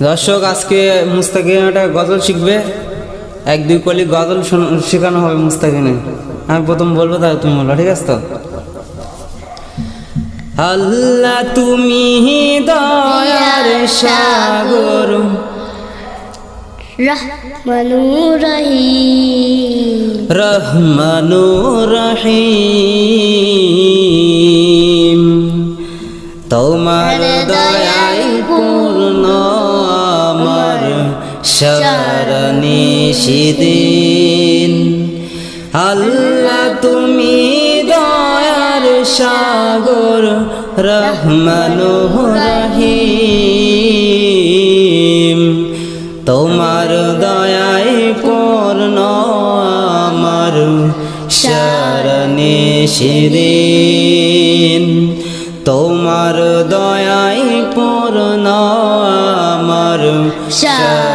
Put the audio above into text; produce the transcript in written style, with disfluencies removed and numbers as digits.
দর্শক আজকে মুস্তাকিম একটা গজল শিখবে, এক দুই কলি গজল শেখানো হবে মুস্তাকিনে। আমি প্রথম বলবো, তাহলে তুমি বলো, ঠিক আছে তো? আল্লাহ তুমি দয়ার সাগর, রহমানুর রহিম, রহমানুর রহিম। তোমার দয়ায় পূর্ণ আমার সারানিশিদিন। আল্লাহ তুমি দয়ার সাগর, রহমানুর রহিম। তোমার দয়ায় পূর্ণ আমার সারানিশিদিন। তোমার দয়ায় পূর্ণ আমার সারানিশিদিন।